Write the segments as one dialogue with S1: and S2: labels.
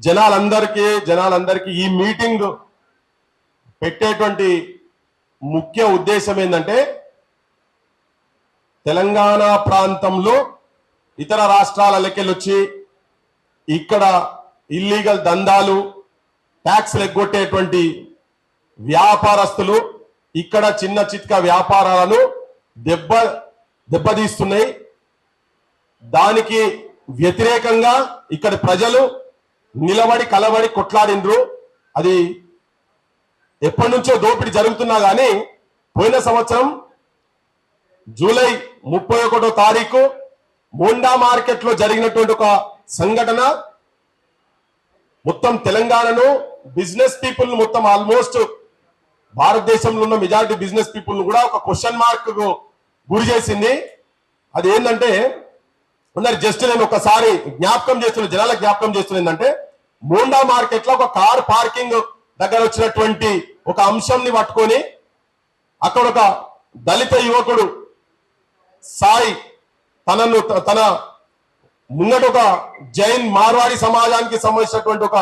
S1: జనాలందరికీ ఈ మీటింగ్ పెట్టేటువంటి ముఖ్య ఉద్దేశం ఏంటంటే తెలంగాణ ప్రాంతంలో ఇతర రాష్ట్రాల లెక్కలొచ్చి ఇక్కడ ఇల్లీగల్ దందాలు ట్యాక్స్ ఎగ్గొట్టేటువంటి వ్యాపారస్తులు ఇక్కడ చిన్న చిత్క వ్యాపారాలను దెబ్బతీస్తున్నాయి. దానికి వ్యతిరేకంగా ఇక్కడ ప్రజలు నిలబడి కలబడి కొట్లాడినరు. అది ఎప్పటి నుంచో దోపిడీ జరుగుతున్నా కానీ పోయిన సంవత్సరం జూలై 31వ తారీఖు మోండా మార్కెట్ లో జరిగినటువంటి ఒక సంఘటన మొత్తం తెలంగాణను బిజినెస్ పీపుల్ మొత్తం ఆల్మోస్ట్ భారతదేశంలో ఉన్న మెజారిటీ బిజినెస్ పీపుల్ కూడా ఒక క్వశ్చన్ మార్క్ కు గురి చేసింది. అది ఏంటంటే జస్ట్ నేను ఒకసారి జనాలకు జ్ఞాపకం చేస్తున్నా ఏంటంటే మోండా మార్కెట్ లో ఒక కార్ పార్కింగ్ దగ్గర వచ్చినటువంటి ఒక అంశంని పట్టుకొని అక్కడ ఒక దళిత యువకుడు సాయి తన ముంగట ఒక జైన్ మార్వాడి సమాజానికి సంబంధించినటువంటి ఒక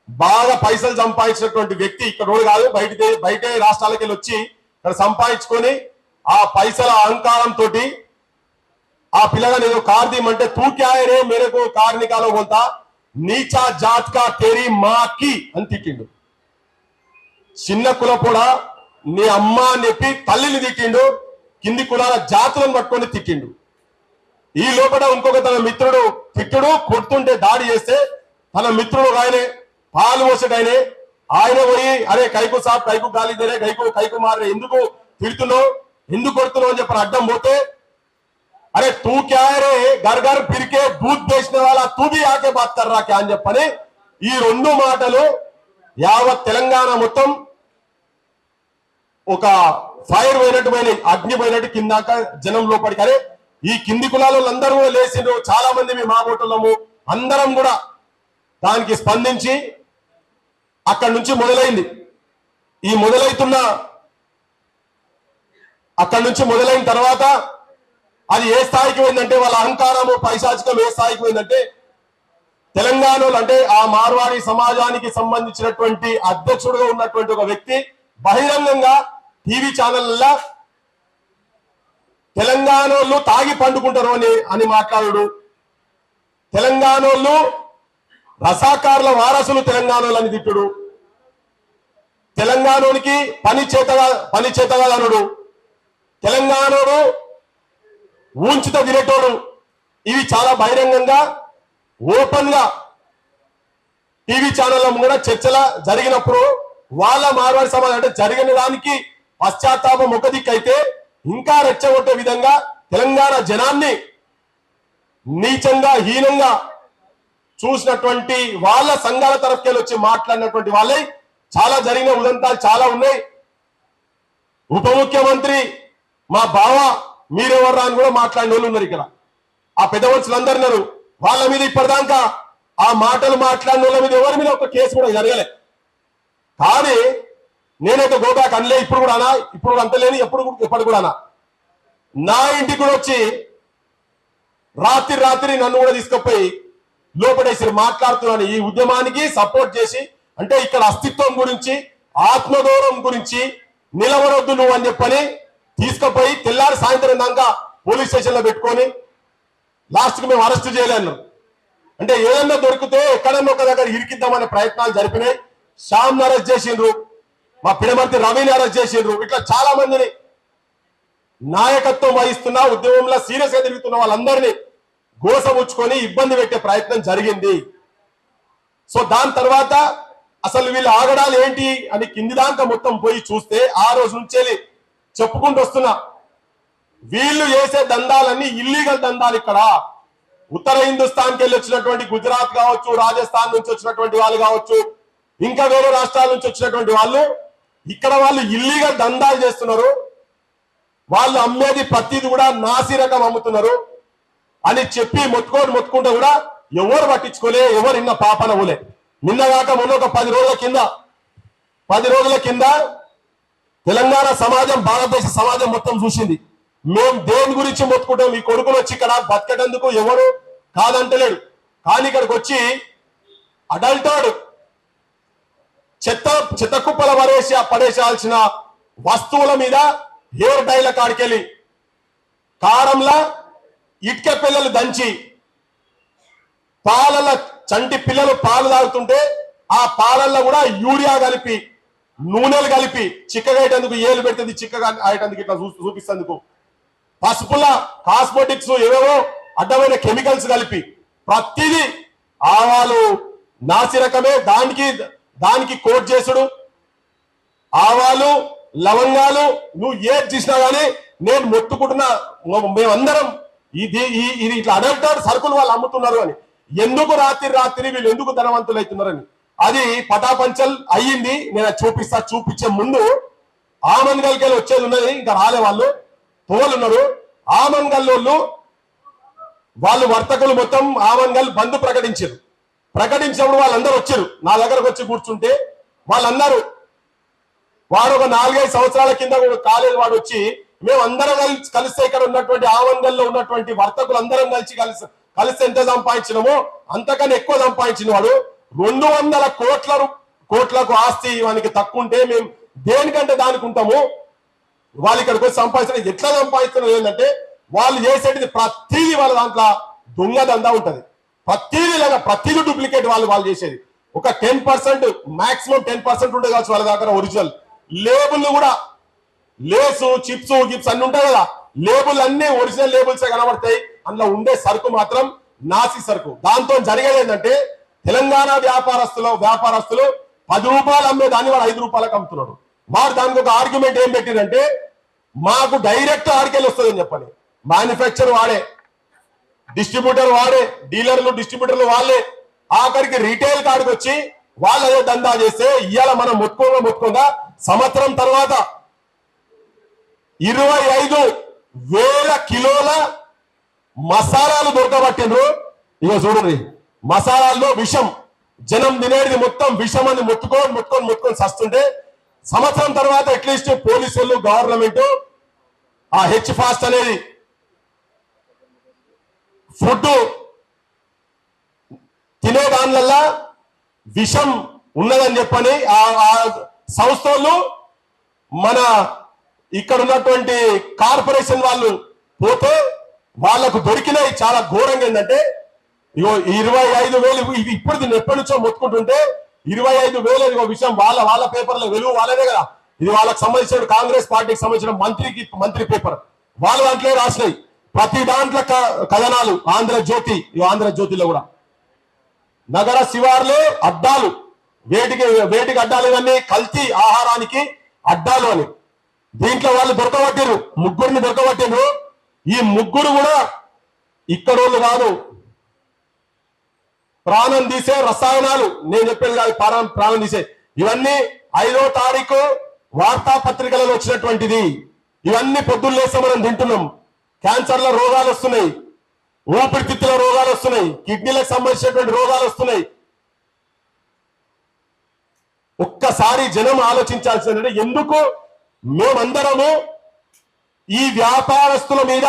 S1: బాగా పైసలు సంపాదించినటువంటి వ్యక్తి ఇక్కడ కాదు బయట రాష్ట్రాలకు వెళ్ళి వచ్చి ఇక్కడ సంపాదించుకొని ఆ పైసల అహంకారంతో ఆ పిల్లగా నేను కార్ దీమంటే తూ క్యా రే మేరకు కార్ నికాలో పోతా నీచా జాత్ కా తేరీ మాకి అని తిట్టిండు. చిన్న కులపోడా నీ అమ్మ అని చెప్పి తల్లిని తిట్టిండు. కింది కులాల జాతులను పట్టుకొని తిట్టిండు. ఈ లోపల ఇంకొక తన మిత్రుడు కొడుతుంటే దాడి చేస్తే తన మిత్రుడు ఆయనే పాలు పోసేటైనే ఆయన పోయి అరే కైకు సాబ్ కైకు గాలి దేరే కైకు మారే ఎందుకు తిడుతున్నావు ఎందుకు కొడుతున్నావు అని చెప్పి అడ్డం పోతే అరే తూ క్యా రే గర్ గర్ ఫిర్కే దూద్ బేచనే వాలా తూ భీ ఆకే బాత్ కర్ రా క్యా అని చెప్పని ఈ రెండు మాటలు యావత్ తెలంగాణ మొత్తం ఒక ఫైర్ పోయినట్టు అగ్ని పోయినట్టు కిందాక జనం లోపలికి అరే ఈ కింది కులాలందరూ కూడా లేచిండ్రు. చాలా మంది మీ మాబోటులము అందరం కూడా దానికి స్పందించి అక్కడి నుంచి మొదలైంది. ఈ అక్కడి నుంచి మొదలైన తర్వాత అది ఏ స్థాయికి పోయిందంటే వాళ్ళ అహంకారము పైశాచికం ఏ స్థాయికి పోయిందంటే తెలంగాణలో అంటే ఆ మార్వాడి సమాజానికి సంబంధించినటువంటి అధ్యక్షుడుగా ఉన్నటువంటి ఒక వ్యక్తి బహిరంగంగా టీవీ ఛానళ్ళ తెలంగాణలో తాగి పండుకుంటారు అని మాట్లాడు. తెలంగాణలో రసాకారుల వారసులు తెలంగాణలో అని తిట్టుడు. తెలంగాణకి పని చేతగాదనుడు. తెలంగాణలో ఊంచిత వినేటోడు. ఇవి చాలా బహిరంగంగా ఓపెన్ గా టీవీ ఛానల్లో కూడా చర్చల జరిగినప్పుడు వాళ్ళ మార్వాడి సమాజం అంటే జరిగిన దానికి పశ్చాత్తాపం ఒక దిక్కైతే ఇంకా రెచ్చగొట్టే విధంగా తెలంగాణ జనాన్ని నీచంగా హీనంగా చూసినటువంటి వాళ్ళ సంఘాల తరఫుకెళ్ళి వచ్చి మాట్లాడినటువంటి వాళ్ళే చాలా జరిగిన ఉదంతాలు చాలా ఉన్నాయి. ఉప ముఖ్యమంత్రి మా బావ మీరెవర్రా అని కూడా మాట్లాడిన వాళ్ళు ఉన్నారు. ఇక్కడ ఆ పెద్ద మనుషులందరూ ఉన్నారు. వాళ్ళ మీద ఇప్పటిదాకా ఆ మాటలు మాట్లాడిన వాళ్ళ మీద ఎవరి మీద ఒక కేసు కూడా జరగలే. కానీ నేనైతే గోబ్యాక్ అనలే. ఇప్పుడు కూడా అనా, ఇప్పుడు అంతలేని ఎప్పుడు కూడా అనా. నా ఇంటికి కూడా వచ్చి రాత్రి నన్ను కూడా తీసుకుపోయి లోపడేసి మాట్లాడుతున్నాను. ఈ ఉద్యమానికి సపోర్ట్ చేసి అంటే ఇక్కడ అస్తిత్వం గురించి ఆత్మగౌరవం గురించి నిలబడొద్దు నువ్వు అని చెప్పని తీసుకుపోయి తెల్లారి సాయంత్రం దాకా పోలీస్ స్టేషన్ లో పెట్టుకొని లాస్ట్కి మేము అరెస్ట్ చేయలేను. అంటే ఏదన్నా దొరికితే ఎక్కడన్నా ఒక దగ్గర ఇరికిద్దామనే ప్రయత్నాలు జరిపినాయి. శ్యామ్ అరెస్ట్ చేసిండ్రు, మా పిడమర్తి రవిని అరెస్ట్ చేసిండ్రు. ఇట్లా చాలా మందిని నాయకత్వం వహిస్తున్న ఉద్యమంలో సీరియస్ గా తిరుగుతున్న వాళ్ళందరినీ గోసముచ్చుకొని ఇబ్బంది పెట్టే ప్రయత్నం జరిగింది. సో దాని తర్వాత అసలు వీళ్ళు ఆగడాలు ఏంటి అని కింది దాకా మొత్తం పోయి చూస్తే ఆ రోజు నుంచి చెప్పుకుంటూ వస్తున్నా వీళ్ళు చేసే దందాలన్నీ ఇల్లీగల్ దందాలు. ఇక్కడ ఉత్తర హిందుస్థాన్కి వెళ్ళి వచ్చినటువంటి గుజరాత్ కావచ్చు, రాజస్థాన్ నుంచి వచ్చినటువంటి వాళ్ళు కావచ్చు, ఇంకా వేరే రాష్ట్రాల నుంచి వచ్చినటువంటి వాళ్ళు ఇక్కడ వాళ్ళు ఇల్లీగల్ దందాలు చేస్తున్నారు. వాళ్ళు అమ్మేది ప్రతిది కూడా నాసి రకం అమ్ముతున్నారు అని చెప్పి మొత్తుకుంటూ కూడా ఎవరు పట్టించుకోలే, ఎవరు ఇన్న పాపన ఊలే. నిన్నగాక మొన్న ఒక 10 రోజుల కింద తెలంగాణ సమాజం భారతదేశ సమాజం మొత్తం చూసింది. మేము దేని గురించి మొత్తుకుంటాం, ఈ కొడుకులు వచ్చి ఇక్కడ బతకటందుకు ఎవరు కాదంటలేడు. కానీ ఇక్కడికి వచ్చి అడల్టర్డ్ చెత్త కుప్పల పడేసాల్సిన వస్తువుల మీద హెయిర్ డైల కాడికెళ్ళి కారంలా ఇటుక పిల్లలు దంచి పాలల చంటి పిల్లలు పాలు తాగుతుంటే ఆ పాలల్లో కూడా యూరియా కలిపి నూనెలు కలిపి చిక్కగయ్యేటందుకు ఏలు పెడుతుంది, చిక్కగా అయ్యేటందుకు ఇట్లా చూపిస్తేందుకు పసుపుల కాస్మెటిక్స్ ఏవేవో అడ్డమైన కెమికల్స్ కలిపి ప్రతిదీ ఆవాలు నాసిరకమే దానికి కోట్ చేసుడు, ఆవాలు లవంగాలు నువ్వు ఏది చూసినా కానీ నేను మొత్తుకుంటున్నా మేమందరం ఇది ఇట్లా అడల్టర్డ్ సరుకులు వాళ్ళు అమ్ముతున్నారు అని. ఎందుకు రాత్రి వీళ్ళు ఎందుకు ధనవంతులు అవుతున్నారని అది పటాపంచల్ అయ్యింది. నేను చూపించే ముందు ఆమన్గల్కి వచ్చేది ఉన్నది, ఇంకా రాలే వాళ్ళు తోలున్నారు. ఆమన్గల్లోళ్ళు వాళ్ళు వర్తకులు మొత్తం ఆమన్గల్ బంద్ ప్రకటించినప్పుడు వాళ్ళందరూ వచ్చారు నా దగ్గరకు వచ్చి కూర్చుంటే వాళ్ళన్నారు వాడు ఒక 4-5 సంవత్సరాల కింద కాలేజ్ వాడు వచ్చి మేమందరం కలిస్తే ఇక్కడ ఉన్నటువంటి ఆమన్గల్లో ఉన్నటువంటి వర్తకులు అందరం కలిసి ఎంత సంపాదించినమో అంతకన్నా ఎక్కువ సంపాదించిన వాడు 200 కోట్లకు ఆస్తి వానికి తక్కువ ఉంటే మేము దేనికంటే దానికి ఉంటాము. వాళ్ళు ఇక్కడికి వచ్చి సంపాదించడం ఎట్లా సంపాదిస్తున్నారు ఏంటంటే వాళ్ళు చేసేది ప్రతిదీ వాళ్ళ దాంట్లో దొంగ దందా ఉంటది. ప్రతిదీ డూప్లికేట్ వాళ్ళు చేసేది. ఒక 10% మాక్సిమం 10% ఉంటే కావచ్చు వాళ్ళ దగ్గర ఒరిజినల్. లేబుల్ కూడా లేసు చిప్స్ గిప్స్ అన్ని ఉంటాయి కదా, లేబుల్ అన్ని ఒరిజినల్ లేబుల్సే కనబడతాయి. అందులో ఉండే సరుకు మాత్రం నాసి సరుకు. దాంతో జరిగేది ఏంటంటే తెలంగాణ వ్యాపారస్తులు 10 రూపాయలు అమ్మే దాన్ని వాడు 5 రూపాయలకు అమ్ముతున్నాడు. వాడు దానికి ఒక ఆర్గ్యుమెంట్ ఏం పెట్టిందంటే మాకు డైరెక్ట్ ఆర్కెల్ వస్తుందని చెప్పని. మ్యానుఫ్యాక్చర్ వాడే, డిస్ట్రిబ్యూటర్ వాడే, డిస్ట్రిబ్యూటర్లు వాళ్ళే, ఆఖరికి రీటైల్ కాడికి వచ్చి వాళ్ళు అదే దందా చేస్తే ఇవాళ మనం మొత్తుకోగా సంవత్సరం తర్వాత 25,000 కిలోల మసాలాలు దొరకబట్టిండ్రు. ఇక చూడండి మసాలాల్లో విషం, జనం తినేది మొత్తం విషం అని మొత్తుకొని సస్తుంటే సంవత్సరం తర్వాత అట్లీస్ట్ పోలీసులు గవర్నమెంట్ ఆ హెచ్ ఫాస్ట్ అనేది ఫుడ్ తినే దానివల్ల విషం ఉన్నదని చెప్పని ఆ సంస్థలు మన ఇక్కడ ఉన్నటువంటి కార్పొరేషన్ వాళ్ళు పోతే వాళ్లకు దొరికినాయి. చాలా ఘోరంగా ఏంటంటే ఇగో 25,000 ఇది ఇప్పుడు దీన్ని ఎప్పటి నుంచో మొత్తుకుంటుంటే 25,000 ఇగో విషయం వాళ్ళ పేపర్ల వెలుగు వాళ్ళనే కదా. ఇది వాళ్ళకి సంబంధించిన కాంగ్రెస్ పార్టీకి సంబంధించిన మంత్రి పేపర్ వాళ్ళ దాంట్లో రాసినాయి. ప్రతి దాంట్లో కథనాలు. ఆంధ్రజ్యోతిలో కూడా నగర శివార్లే అడ్డాలు, వేటికి అడ్డాలు, ఇవన్నీ కల్తీ ఆహారానికి అడ్డాలు అని. దీంట్లో వాళ్ళు ముగ్గురిని దొరకబట్టిరు. ఈ ముగ్గురు కూడా ఇక్కడోళ్ళు కాదు, ప్రాణం తీసే రసాయనాలు. నేను చెప్పేది కాదు, ప్రాణం తీసే. ఇవన్నీ 5వ తారీఖు వార్తాపత్రికలలో వచ్చినటువంటిది. ఇవన్నీ పొద్దున్న లేస్తే మనం తింటున్నాం. క్యాన్సర్ల రోగాలు వస్తున్నాయి, ఊపిరితిత్తుల రోగాలు వస్తున్నాయి, కిడ్నీలకు సంబంధించినటువంటి రోగాలు వస్తున్నాయి. ఒక్కసారి జనం ఆలోచించాల్సిందంటే ఎందుకు మేమందరము ఈ వ్యాపారస్తుల మీద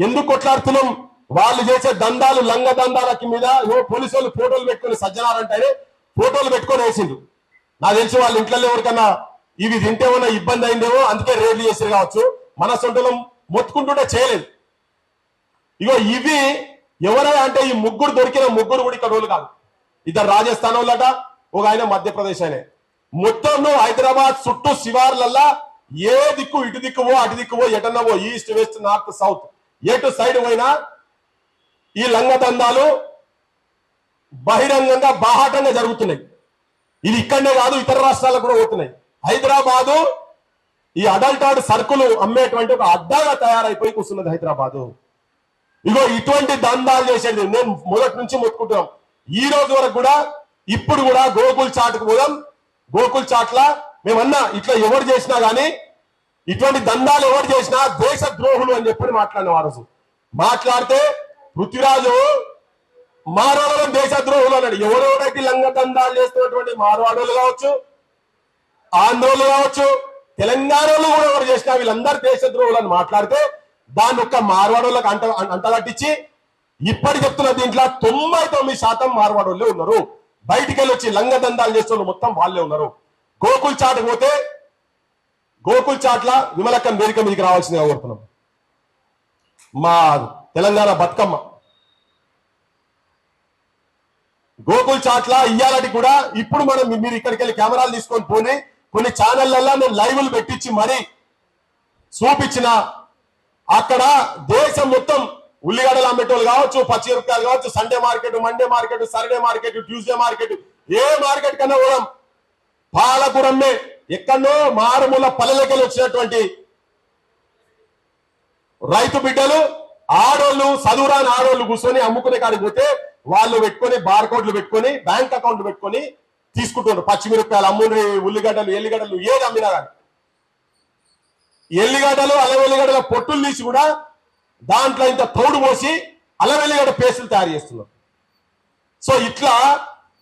S1: ఎందుకు కొట్లాడుతున్నాం? వాళ్ళు చేసే దందాలు, లంగ దందాలకి మీద పోలీసు వాళ్ళు ఫోటోలు పెట్టుకుని సజ్జనారంటే ఫోటోలు పెట్టుకొని వేసిండు. నాకు తెలిసి వాళ్ళ ఇంట్లో ఎవరికన్నా ఇవి తింటే ఉన్న ఇబ్బంది అయిందేమో, అందుకే రేట్లు చేసారు కావచ్చు. మన సొంతలం మొత్తుకుంటుంటే చేయలేదు. ఇగో ఇవి ఎవరైనా అంటే ఈ దొరికిన ముగ్గురు కూడా ఇక్కడ వాళ్ళు కాదు. ఇద్దరు రాజస్థాన్ వాళ్ళట, ఒక ఆయన మధ్యప్రదేశ్ ఆయనే. మొత్తం హైదరాబాద్ చుట్టూ శివార్లల్లా ఏ దిక్కు ఇటు దిక్కువో అటు దిక్కువో ఎటన్నవో ఈస్ట్ వెస్ట్ నార్త్ సౌత్ ఎటు సైడ్ పోయినా ఈ లంగ దందాలు బహిరంగంగా బాహాటంగా జరుగుతున్నాయి. ఇది ఇక్కడనే కాదు, ఇతర రాష్ట్రాలకు కూడా పోతున్నాయి. హైదరాబాదు ఈ అడల్టర్డ్ సరుకులు అమ్మేటువంటి ఒక అడ్డాగా తయారైపోయి కూర్చున్నది హైదరాబాదు. ఇగో ఇటువంటి దందాలు చేసేది నేను మొదటి నుంచి మొత్తుకుంటున్నాం. ఈ రోజు వరకు కూడా ఇప్పుడు కూడా గోకుల్ చాట్కు పోదాం. గోకుల్ చాట్ల మేమన్నా ఇట్లా ఎవరు చేసినా గానీ ఇటువంటి దందాలు ఎవరు చేసినా దేశ ద్రోహులు అని చెప్పి మాట్లాడిన ఆ రోజు మాట్లాడితే పృథ్వీరాజు మార్వాడలో దేశ ద్రోహులు అన్నాడు. ఎవరెవరైతే లంగ దందాలు చేస్తున్నటువంటి మార్వాడోళ్ళు కావచ్చు, ఆంధ్రోళ్ళు కావచ్చు, తెలంగాణలో కూడా ఎవరు చేసినా వీళ్ళందరూ దేశ ద్రోహులు అని మాట్లాడితే దాన్ని ఒక్క మార్వాడోళ్ళకి అంటగట్టించి ఇప్పటి చెప్తున్న దీంట్లో 99% మార్వాడోళ్ళే ఉన్నారు. బయటికి వెళ్ళి వచ్చి లంగ దందాలు చేస్తున్న మొత్తం వాళ్ళే ఉన్నారు. గోకుల్ చాట్ పోతే గోకుల్ చాట్ల విమలక్కన్ వేదిక మీదకి రావాల్సిందిగా కోరుతున్నాం. మా తెలంగాణ బతుకమ్మ గోకుల్ చాట్ల ఇయ్యాలటి కూడా ఇప్పుడు మనం మీరు ఇక్కడికి వెళ్ళి కెమెరాలు తీసుకొని పోనీ కొన్ని ఛానళ్లలో నేను లైవ్లు పెట్టించి మరీ చూపించిన అక్కడ దేశం మొత్తం ఉల్లిగడ్డలు అమ్మేటోళ్ళు కావచ్చు, పచ్చిమిరపకాయలు కావచ్చు, Sunday market, Monday market, Saturday market, Tuesday market, ఏ మార్కెట్ కన్నా కూడా పాలకూరమ్మే ఎక్కడో మారుమూల పల్లెలకెళ్ళి వచ్చినటువంటి రైతు బిడ్డలు ఆడోళ్ళు చదువురాని ఆడోళ్ళు కూర్చొని అమ్ముకునే కాడికి పోతే వాళ్ళు పెట్టుకొని బార్కోడ్లు పెట్టుకొని బ్యాంక్ అకౌంట్లు పెట్టుకొని తీసుకుంటున్నారు. పచ్చిమిరపకాయలు అమ్ముని, ఉల్లిగడ్డలు, ఎల్లిగడ్డలు ఏది అమ్మినా కానీ ఎల్లిగడ్డలు అల్లవెల్లిగడ్డల పొట్టులు తీసి కూడా దాంట్లో ఇంత తోడు పోసి అల్లవెల్లిగడ్డ పేస్టులు తయారు చేస్తున్నారు. సో ఇట్లా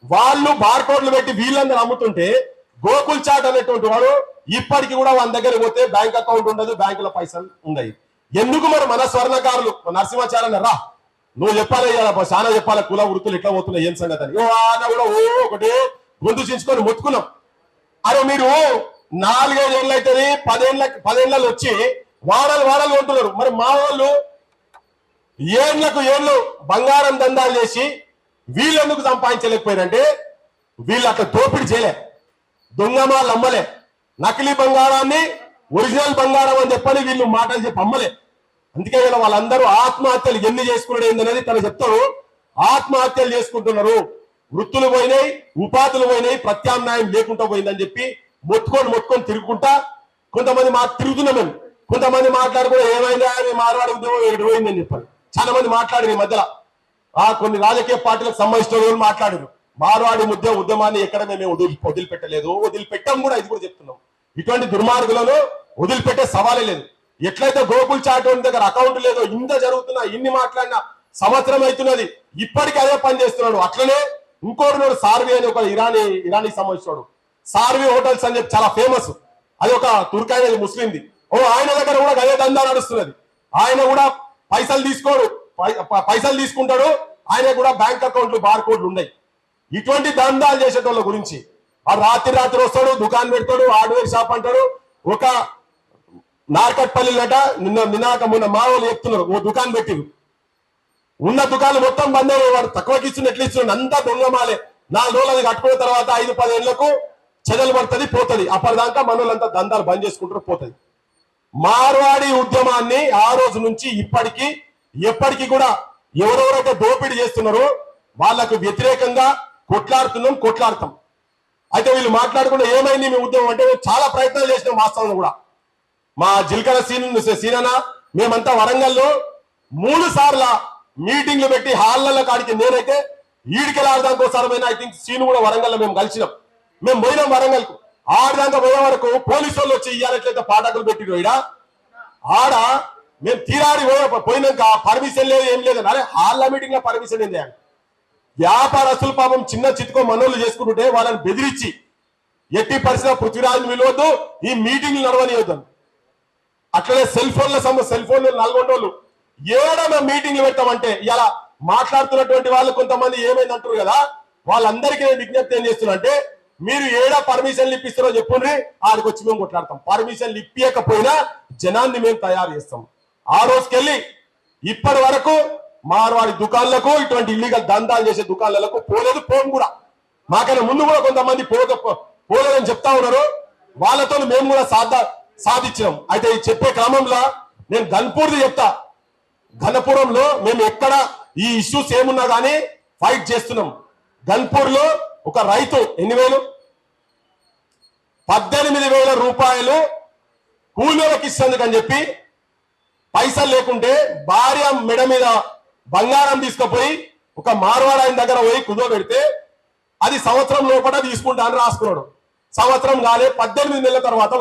S1: వాళ్ళు బార్కోడ్లు పెట్టి వీళ్ళందరూ అమ్ముతుంటే గోకుల్ చాట్ అనేటువంటి వాడు ఇప్పటికి కూడా వాళ్ళ దగ్గర పోతే బ్యాంక్ అకౌంట్ ఉండదు, బ్యాంకులో పైసలు ఉన్నాయి. ఎందుకు మరి మన స్వర్ణకారులు నరసింహాచార్య రా నువ్వు చెప్పాలి, చాలా చెప్పాలి కుల వృత్తులు ఎట్లా పోతున్నాయి ఏం సంగతి అని కూడా ఒకటే గొంతు చించుకొని మొత్తుకున్నాం. అరే మీరు 4-5 ఏళ్ళు అవుతుంది, 10 ఏళ్ళలో వచ్చి వాడలు కొంటున్నారు. మరి మా వాళ్ళు ఏళ్లకు ఏళ్ళు బంగారం దందాలు చేసి వీళ్ళెందుకు సంపాదించలేకపోయారంటే వీళ్ళు అట్లా దోపిడీ చేయలే, దొంగమాలు అమ్మలే, నకిలీ బంగారాన్ని ఒరిజినల్ బంగారం అని చెప్పని వీళ్ళు మాటలు చెప్పి అమ్మలే. అందుకే వీళ్ళ వాళ్ళందరూ ఆత్మహత్యలు ఎన్ని చేసుకున్నాడు ఏందనేది తను చెప్తారు. ఆత్మహత్యలు చేసుకుంటున్నారు, వృత్తులు పోయినాయి, ఉపాధులు పోయినాయి, ప్రత్యామ్నాయం లేకుండా పోయిందని చెప్పి మొత్తుకొని తిరుగుకుంటా కొంతమంది తిరుగుతున్నాం మేము. కొంతమంది మాట్లాడుకుని ఏమైందా అని మార్వాడి ఉద్యమం ఎక్కడ పోయిందని చెప్పాలి. చాలా మంది మాట్లాడారు ఈ మధ్యలో, కొన్ని రాజకీయ పార్టీలకు సంబంధించిన వాళ్ళు మాట్లాడారు. మార్వాడి ఉద్యమాన్ని ఎక్కడ మేము వదిలిపెట్టలేదు, వదిలిపెట్టాం కూడా, ఇది కూడా చెప్తున్నాం. ఇటువంటి దుర్మార్గులను వదిలిపెట్టే సవాలే లేదు. ఎట్లయితే గోకుల్ చాట్ దగ్గర అకౌంట్ లేదో, ఇంత జరుగుతున్నా, ఇన్ని మాట్లాడినా సంవత్సరం అవుతున్నది, ఇప్పటికీ అదే పని చేస్తున్నాడు. అట్లనే ఇంకోటి సార్వి అని ఒక ఇరానీ సంబంధించాడు, సార్వి హోటల్స్ అని చెప్పి చాలా ఫేమస్. అది ఒక తుర్కాయన ముస్లింది. ఆయన దగ్గర కూడా అదే దందా నడుస్తున్నది. ఆయన కూడా పైసలు తీసుకుంటాడు, ఆయన కూడా బ్యాంక్ అకౌంట్లు బార్కోడ్లు ఉన్నాయి. ఇటువంటి దందాలు చేసేటోళ్ళ గురించి వాడు రాత్రి వస్తాడు, దుకాణం పెడతాడు, హార్డ్వేర్ షాప్ అంటాడు. ఒక నార్కట్పల్లిలట మొన్న మా వాళ్ళు చెప్తున్నారు, ఓ దుకాణం పెట్టిరు, ఉన్న దుకాణాలు మొత్తం బంద్ అయ్యాయి. వాడు తక్కువకి ఇస్తున్న ఎట్లా ఇస్తున్నాడు, అంతా దొంగమాలే. 4 రోజులు అది కట్టుకున్న తర్వాత 5-10 ఏళ్లకు చెదలు పడుతుంది, పోతుంది. అప్పటిదాకా మనోళ్ళంతా దందాలు బంద్ చేసుకుంటారు, పోతుంది. మార్వాడి ఉద్యమాన్ని ఆ రోజు నుంచి ఎప్పటికీ కూడా ఎవరెవరైతే దోపిడీ చేస్తున్నారో వాళ్లకు వ్యతిరేకంగా కొట్లాడతాం. అయితే వీళ్ళు మాట్లాడకుండా ఏమైంది మీ ఉద్యమం అంటే చాలా ప్రయత్నాలు చేసినాం. వాస్తవంలో కూడా మా జిల్కల సీనన మేమంతా వరంగల్లో 3 సార్ల మీటింగ్లు పెట్టి హాళ్లలో కాడికి నేనైతే ఈడికెళ్ళి ఆడదానికి ఒకసారి పోయినా. ఐ థింక్ సీను కూడా వరంగల్లో మేము కలిసినాం. మేము పోయినాం వరంగల్కు. ఆడదాకా పోయే వరకు పోలీసు వాళ్ళు వచ్చి ఇయ్యాలట్లయితే పాఠకులు పెట్టిరు. ఆడ మేము తీరాడి పోయినాక పర్మిషన్ లేదు, ఏం లేదు. అరే హాల్ల మీటింగ్ లో పర్మిషన్ ఏంది? వ్యాపారస్తులు పాపం చిన్న చిత్తుకో మనోళ్ళు చేసుకుంటుంటే వాళ్ళని బెదిరించి ఎట్టి పరిస్థితుల్లో పృథ్వీరాజుని విలువద్దు, ఈ మీటింగ్లు నడవనియొద్దు. అట్లనే సెల్ ఫోన్లు నల్గొండోళ్ళు ఏడన్నా మీటింగ్లు పెట్టామంటే ఇలా మాట్లాడుతున్నటువంటి వాళ్ళు కొంతమంది ఏమైంది అంటారు కదా, వాళ్ళందరికీ నేను విజ్ఞప్తి ఏం చేస్తున్నా అంటే, మీరు ఏడా పర్మిషన్లు ఇప్పిస్తారో చెప్పుండ్రి, ఆడికి వచ్చి మేము కొట్లాడతాం. పర్మిషన్లు ఇప్పియకపోయినా జనాన్ని మేము తయారు చేస్తాం. ఆ రోజుకెళ్ళి ఇప్పటి వరకు మార్వాడి దుకాణాలకు, ఇటువంటి ఇల్లీగల్ దందాలు చేసే దుకాణాలకు పోలేదు, పోను కూడా. మాకైనా ముందు కూడా కొంతమంది పోలేదని చెప్తా ఉన్నారు. వాళ్ళతో మేము కూడా సాధించినాం. అయితే చెప్పే క్రమంలో నేను గన్పూర్ది చెప్తా. ఘనపురంలో మేము ఎక్కడ ఈ ఇష్యూస్ ఏమున్నా కానీ ఫైట్ చేస్తున్నాం. గన్పూర్ లో ఒక రైతు 18,000 రూపాయలు కూలీలకు ఇస్తుందని చెప్పి పైసలు లేకుంటే భార్య మెడ మీద బంగారం తీసుకుపోయి ఒక మార్వాడ ఆయన దగ్గర పోయి కుదోబెడితే అది సంవత్సరం లోపల తీసుకుంటా అని రాసుకున్నాడు. సంవత్సరం కాలే, 18 నెలల తర్వాత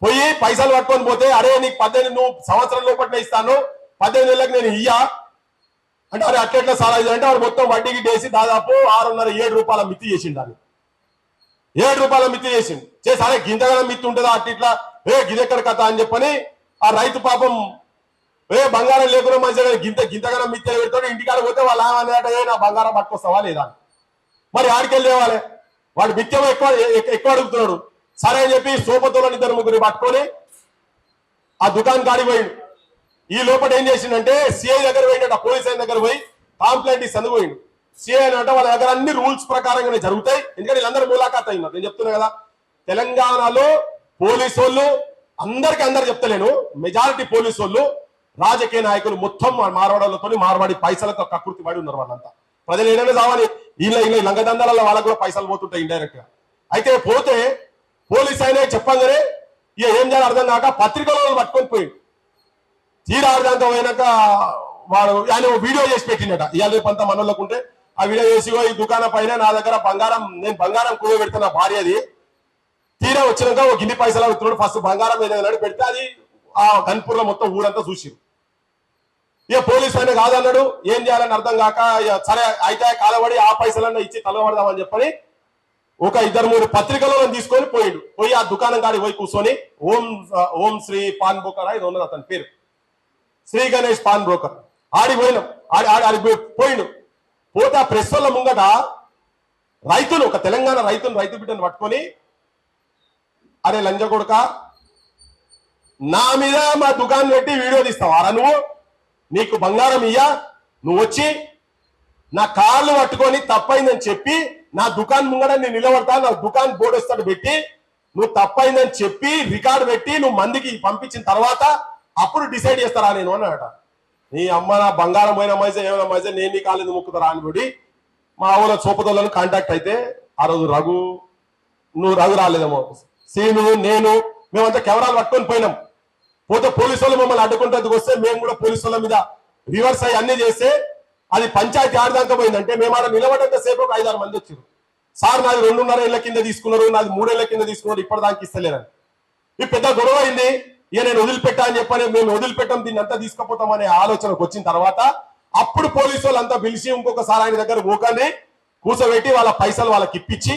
S1: పోయి పైసలు పట్టుకొని పోతే, అరే నీకు 18 నువ్వు సంవత్సరం లోపల ఇస్తాను, 18 నెలలకు నేను ఇయ్యా అంటే, అరే అట్లెట్లా సాలా అంటే వాడు మొత్తం వడ్డీకి వేసి దాదాపు 6.5-7 రూపాయల మిత్తి చేసిండు. అది 7 రూపాయల మిత్తి చేసి అరే గింతగనం మిత్తి ఉంటుందా అట్లా గిదెక్కడ కథ అని చెప్పని ఆ రైతు పాపం బంగారం లేకుండా మంచిగా గింతగనం మిత్తి పెడతాడు. ఇంటికాడ పోతే వాళ్ళు ఏమన్నారట, నా బంగారం పట్టుకొస్తావా లేదా, మరి ఆడికెళ్ళి తేవాలి. వాడు బిత్యం ఎక్కువ ఎక్కువ అడుగుతున్నాడు. సరే అని చెప్పి సోపతోళ్ళని ఇద్దరు ముగ్గురు పట్టుకొని ఆ దుకాణం కాడికి పోయిండు. ఈ లోపల ఏం చేసిండంటే సిఐ దగ్గర పోయిండట, పోలీస్ ఆయన దగ్గర పోయి కంప్లైంట్ ఇస్తుంది పోయిండు. సిఐ అంటే వాళ్ళ దగ్గర అన్ని రూల్స్ ప్రకారంగానే జరుగుతాయి. ఎందుకంటే వీళ్ళందరూ ములాఖాత్ అయినారు. నేను చెప్తున్నా కదా, తెలంగాణలో పోలీసు వాళ్ళు అందరు చెప్తలేను, మెజారిటీ పోలీసు వాళ్ళు రాజకీయ నాయకులు మొత్తం మార్వాడలతో మార్వాడి పైసలతో కకృతి పడి ఉన్నారు. వాళ్ళంతా ప్రజలు ఏదైనా కావాలి, వీళ్ళ లంగదందాలలో వాళ్ళకు కూడా పైసలు పోతుంటాయి ఇండైరెక్ట్ గా. అయితే పోతే పోలీస్ అయినా చెప్పంగానే ఇక ఏం చేయాలి అర్థం కాక పత్రికలలో పట్టుకొని పోయిండు. తీరా అర్థంతో పోయినాక వాడు ఆయన వీడియో చేసి పెట్టినట. ఇవాళ రేపు అంతా మనోళ్ళకు ఉంటే ఆ వీడియో చేసి ఈ దుకాణం పైన నా దగ్గర నేను బంగారం కూడ పెడుతున్నా భార్యది. తీరా వచ్చినాక ఒక గిన్ని పైసలు అవుతున్నాడు. ఫస్ట్ బంగారం ఏదైనా పెడితే అది ఆ గన్పూర్ లో మొత్తం ఊరంతా చూసిరు. ఇక పోలీసు ఆయన కాదన్నాడు. ఏం చేయాలని అర్థం కాక సరే అయితే కాలబడి ఆ పైసలన్నా ఇచ్చి తలబడదామని చెప్పని ఒక ఇద్దరు మూడు పత్రికలను తీసుకొని పోయిండు. పోయి ఆ దుకాణం కాడికి పోయి కూర్చొని ఓం శ్రీ పాన్ బ్రోకర్ ఇది ఉన్నది అతని పేరు, శ్రీ గణేష్ పాన్ బ్రోకర్. ఆడికి పోయినాం. ఆడి పోయిండు. పోతే ఆ ప్రెస్ వాళ్ళ ముంగట రైతులు, ఒక తెలంగాణ రైతు బిడ్డను పట్టుకొని, అరే లంజ కొడుక, నా మీద మా దుకాణం పెట్టి వీడియో తీస్తావారా నువ్వు? నీకు బంగారం ఇయ్యా, నువ్వు వచ్చి నా కార్లు పట్టుకొని తప్పైందని చెప్పి నా దుకాణం ముంగడ నేను నిలబడతా, నా దుకాణం బోర్డు వస్తాడు పెట్టి నువ్వు తప్పైందని చెప్పి రికార్డు పెట్టి నువ్వు మందికి పంపించిన తర్వాత అప్పుడు డిసైడ్ చేస్తారా నేను అన్నాడట. నీ అమ్మ నా బంగారం పోయిన మైజే ఏమైనా మైజే నేను నీ కాలేదు ముక్కుతారా అని కూడా మా ఊళ్ళో చూపదోళ్ళని కాంటాక్ట్ అయితే ఆ రోజు నువ్వు రఘు రాలేదేమో, సీను నేను మేమంతా కెమెరాలు పట్టుకొని పోయినాం. పోతే పోలీసు వాళ్ళు మమ్మల్ని అడ్డుకుంటేందుకు వస్తే మేము కూడా పోలీసు వాళ్ళ మీద రివర్స్ అయ్యి అన్ని చేస్తే అది పంచాయతీ ఆడదాకా పోయిందంటే మేము ఆడ నిలబడేంత సేపు ఒక 5-6 మంది వచ్చారు. సార్ నాది 2.5 ఏళ్ల కింద తీసుకున్నారు, నాది 3 ఏళ్ల కింద తీసుకున్నారు, ఇప్పటిదాకా ఇస్తలేరని. ఈ పెద్ద గొడవ అయింది. ఇక నేను వదిలిపెట్టా అని చెప్పని మేము వదిలిపెట్టాం, దీన్ని అంతా తీసుకుపోతామనే ఆలోచనకు వచ్చిన తర్వాత అప్పుడు పోలీసు వాళ్ళు అంతా పిలిచి ఇంకొకసారి ఆయన దగ్గర ఊకని కూర్చోబెట్టి వాళ్ళ పైసలు వాళ్ళకి ఇప్పించి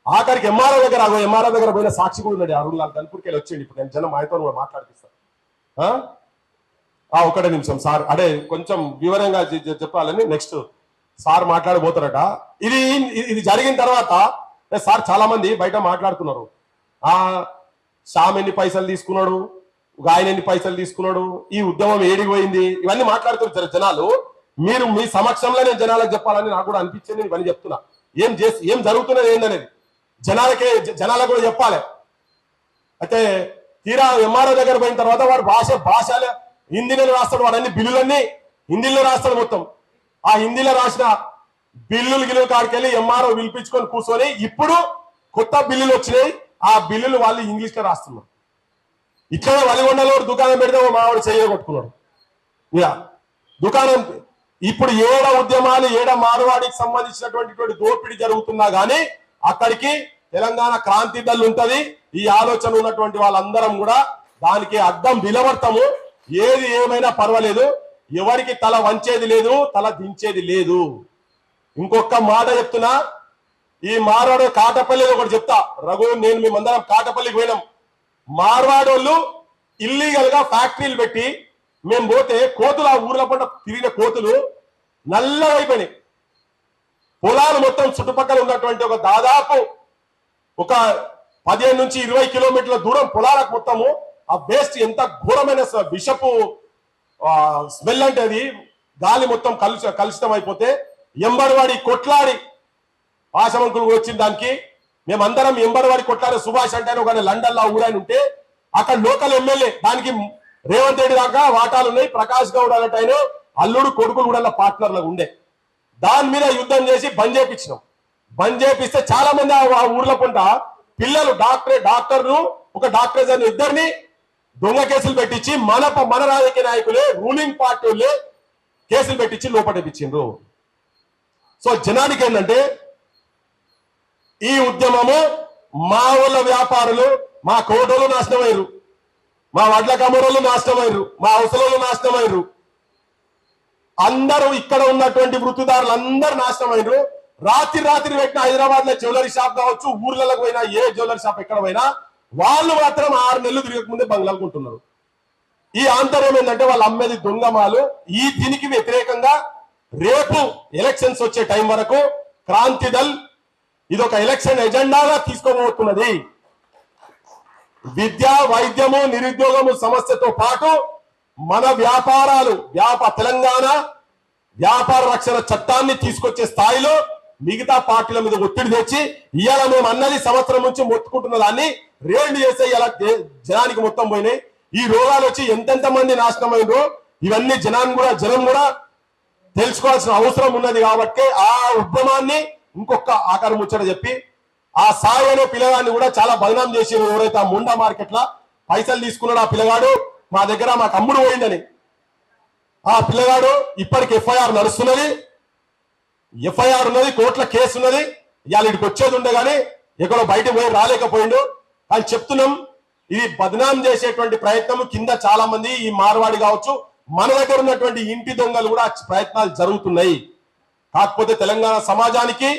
S1: ఆఖరికి ఎంఆర్ఓ దగ్గర పోయిన సాక్షి కూడా ఉన్నాడు. అరుణ్ లాల్ గన్పూర్కి వెళ్ళి వచ్చేయండి. ఇప్పుడు నేను జనం ఆయనతో కూడా మాట్లాడిపిస్తాను. ఒకటే నిమిషం సార్, అదే కొంచెం వివరంగా చెప్పాలని నెక్స్ట్ సార్ మాట్లాడబోతారట. ఇది జరిగిన తర్వాత సార్ చాలా మంది బయట మాట్లాడుతున్నారు, శ్యామ్ ఎన్ని పైసలు తీసుకున్నాడు, ఆయన ఎన్ని పైసలు తీసుకున్నాడు, ఈ ఉద్యమం ఏడికి పోయింది, ఇవన్నీ మాట్లాడుతున్నారు జనాలు. మీరు మీ సమక్షంలో నేను జనాలకు చెప్పాలని నాకు కూడా అనిపించింది. ఇవన్నీ చెప్తున్నా, ఏం జరుగుతున్నది ఏందనేది జనాలకు కూడా చెప్పాలి. అయితే తీరా ఎంఆర్ఓ దగ్గర పోయిన తర్వాత వాడు భాషలే హిందీలో రాస్తాడు. వాడు అన్ని బిల్లులన్నీ హిందీలో రాస్తాడు మొత్తం. ఆ హిందీలో రాసిన గిల్లులు కాడికి వెళ్ళి ఎంఆర్ఓ పిలిపించుకొని కూర్చొని ఇప్పుడు కొత్త బిల్లులు వచ్చినాయి, ఆ బిల్లులు వాళ్ళు ఇంగ్లీష్ లో రాస్తున్నారు. ఇక్కడ వలిగొండలో దుకాణం పెడితే మావాడు చేయగొట్టుకున్నాడు. ఇక దుకాణం ఇప్పుడు ఏడ ఉద్యమాలు ఏడ మార్వాడికి సంబంధించినటువంటి దోపిడీ జరుగుతున్నా గానీ అక్కడికి తెలంగాణ క్రాంతి దళ్ ఉంటది. ఈ ఆలోచన ఉన్నటువంటి వాళ్ళందరం కూడా దానికి అడ్డం నిలబడతాము. ఏది ఏమైనా పర్వాలేదు, ఎవరికి తల వంచేది లేదు, తల దించేది లేదు. ఇంకొక మాట చెప్తున్నా, ఈ మార్వాడు కాటపల్లిలో ఒకటి చెప్తా రఘు, నేను మేమందరం కాటపల్లికి పోయినాం. మార్వాడోళ్ళు ఇల్లీగల్ గా ఫ్యాక్టరీలు పెట్టి మేము పోతే కోతులు, ఆ ఊర్ల పంట తిరిగిన కోతులు నల్లవైపోయినాయి. పొలాలు మొత్తం చుట్టుపక్కల ఉన్నటువంటి ఒక దాదాపు ఒక 15 నుంచి 20 కిలోమీటర్ల దూరం పొలాలకు మొత్తము ఆ వేస్ట్ ఎంత ఘోరమైన విషపు స్మెల్ అంటే అది గాలి మొత్తం కలుషితం అయిపోతే ఎంబడివాడి కొట్లాడి ఆశమంకులు వచ్చిన దానికి మేమందరం ఎంబడివాడి కొట్లాడే సుభాష్ అంటే ఒక లండన్ లో ఊరాయన ఉంటే అక్కడ లోకల్ ఎమ్మెల్యే, దానికి రేవంత్ రెడ్డి దాకా వాటాలు ఉన్నాయి. ప్రకాష్ గౌడ్ అన్నట్టు అల్లుడు కొడుకులు కూడా పార్ట్నర్లకు ఉండే. దాని మీద యుద్ధం చేసి బంద్ చేయించినాం. బంద్ చేపిస్తే చాలా మంది ఆ ఊర్ల పంట పిల్లలు డాక్టర్ను ఒక డాక్టర్ ఇద్దరిని దొంగ కేసులు పెట్టించి మన రాజకీయ నాయకులే రూలింగ్ పార్టీ వాళ్ళే కేసులు పెట్టించి లోపటేపించిండ్రు. సో జనానికి ఏంటంటే ఈ ఉద్యమము మా ఊళ్ళ వ్యాపారులు, మా కోటలు నాశనమయ్యారు, మా వడ్ల కమరోళ్ళు నాశనమయ్యారు, మా అవసరాలు నాశనమయ్యారు, అందరూ ఇక్కడ ఉన్నటువంటి వృత్తిదారులు అందరూ నాశనమయ్యారు. రాత్రి పెట్టిన హైదరాబాద్ లో జ్యువెలరీ షాప్ కావచ్చు, ఊర్లకు పోయినా ఏ జ్యువెలరీ షాప్ ఎక్కడ పోయినా వాళ్ళు మాత్రం 6 నెలలు తిరగక ముందే బంగ్లాలు కొంటున్నారు. ఈ ఆంతర్యం ఏంటంటే వాళ్ళు అమ్మేది దొంగమాలు. దీనికి వ్యతిరేకంగా రేపు ఎలక్షన్స్ వచ్చే టైం వరకు క్రాంతి దళ్ ఇది ఒక ఎలక్షన్ ఎజెండాగా తీసుకోబోతున్నది. విద్య, వైద్యము, నిరుద్యోగము సమస్యతో పాటు మన వ్యాపారాలు తెలంగాణ వ్యాపార రక్షణ చట్టాన్ని తీసుకొచ్చే స్థాయిలో మిగతా పార్టీల మీద ఒత్తిడి తెచ్చి ఇవాళ మేము అన్నది సంవత్సరం నుంచి మొత్తుకుంటున్న దాన్ని రేండు చేసే ఇలా జనానికి మొత్తం పోయినాయి. ఈ రోగాలు వచ్చి ఎంతెంత మంది నాశనం అయినో ఇవన్నీ జనం కూడా తెలుసుకోవాల్సిన అవసరం ఉన్నది. కాబట్టి ఆ ఉద్యమాన్ని ఇంకొక ఆకారం ముచ్చట చెప్పి ఆ సాయి అనే పిల్లగాడిని కూడా చాలా బదనాం చేసి ఎవరైతే ఆ ముండా మార్కెట్ లా పైసలు తీసుకున్నాడు ఆ పిల్లగాడు మా దగ్గర మాకు అమ్ముడు పోయిందని ఆ పిల్లగాడు ఇప్పటికి ఎఫ్ఐఆర్ నడుస్తున్నది. ఎఫ్ఐఆర్ ఉన్నది, కోర్టుల కేసు ఉన్నది. ఇవాళ ఇక్కడికి వచ్చేది ఉండే కానీ ఎక్కడో బయటకు పోయి రాలేకపోయిండు. కానీ చెప్తున్నాం ఇది బదనాం చేసేటువంటి ప్రయత్నం కింద చాలా మంది ఈ మార్వాడి కావచ్చు మన దగ్గర ఉన్నటువంటి ఇంటి దొంగలు కూడా ప్రయత్నాలు జరుగుతున్నాయి. కాకపోతే తెలంగాణ సమాజానికి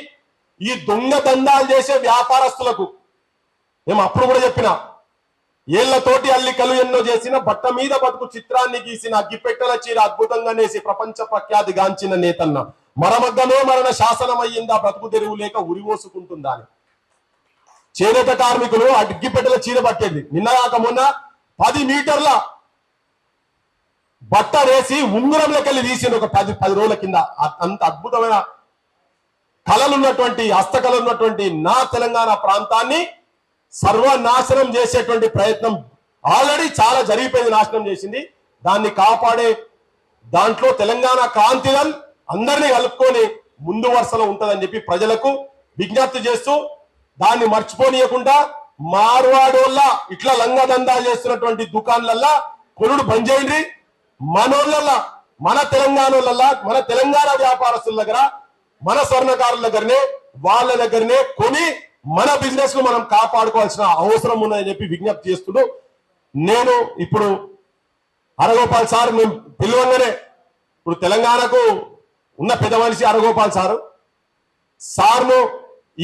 S1: ఈ దొంగ దందాలు చేసే వ్యాపారస్తులకు మేము అప్పుడు కూడా చెప్పిన ఏళ్లతోటి అల్లికలు ఎన్నో చేసిన బట్ట మీద బతుకు చిత్రాన్ని గీసిన అగ్గిపెట్టెల చీర అద్భుతంగా నేసి ప్రపంచ ప్రఖ్యాతి గాంచిన నేతన్న మరమగ్గమే మరణ శాసనం అయ్యిందా బ్రతుకు తెరువు లేక ఉరివోసుకుంటుందా అని చేనేత కార్మికులు అగ్గిపెట్టెల చీర పట్టేది. నిన్నగాక మొన్న 10 మీటర్ల బట్ట వేసి ఉంగురంలోకెళ్ళి తీసింది ఒక 10 రోజుల కింద. అంత అద్భుతమైన కళలు ఉన్నటువంటి హస్తకళలు ఉన్నటువంటి నా తెలంగాణ ప్రాంతాన్ని సర్వనాశనం చేసేటువంటి ప్రయత్నం ఆల్రెడీ చాలా జరిగిపోయింది, నాశనం చేసింది. దాన్ని కాపాడే దాంట్లో తెలంగాణ క్రాంతి దళ్ అందరినీ కలుపుకొని ముందు వరుసలో ఉంటుందని చెప్పి ప్రజలకు విజ్ఞప్తి చేస్తూ దాన్ని మర్చిపోనీయకుండా మార్వాడోళ్ళ ఇట్లా లంగదందాలు చేస్తున్నటువంటి దుకాన్లల్లా కొనుడు బంద్ చేయండి. మనోళ్ళ మన తెలంగాణ వ్యాపారస్తుల దగ్గర మన స్వర్ణకారుల దగ్గరనే వాళ్ళ దగ్గరనే కొని మన బిజినెస్ ను మనం కాపాడుకోవాల్సిన అవసరం ఉందని చెప్పి విజ్ఞప్తి చేస్తూ నేను ఇప్పుడు అరగోపాల్ సార్ మేము పిలవంగానే ఇప్పుడు తెలంగాణకు ఉన్న పెద్ద మనిషి అరగోపాల్ సార్ను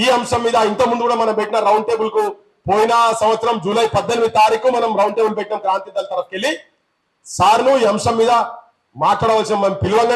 S1: ఈ అంశం మీద ఇంత ముందు కూడా మనం పెట్టిన రౌండ్ టేబుల్ కు పోయిన సంవత్సరం జూలై 18 తారీఖు మనం రౌండ్ టేబుల్ పెట్టినాం క్రాంతి దళ తరఫుకెళ్ళి. సార్ను ఈ అంశం మీద మాట్లాడవలసిన మనం పిలవంగానే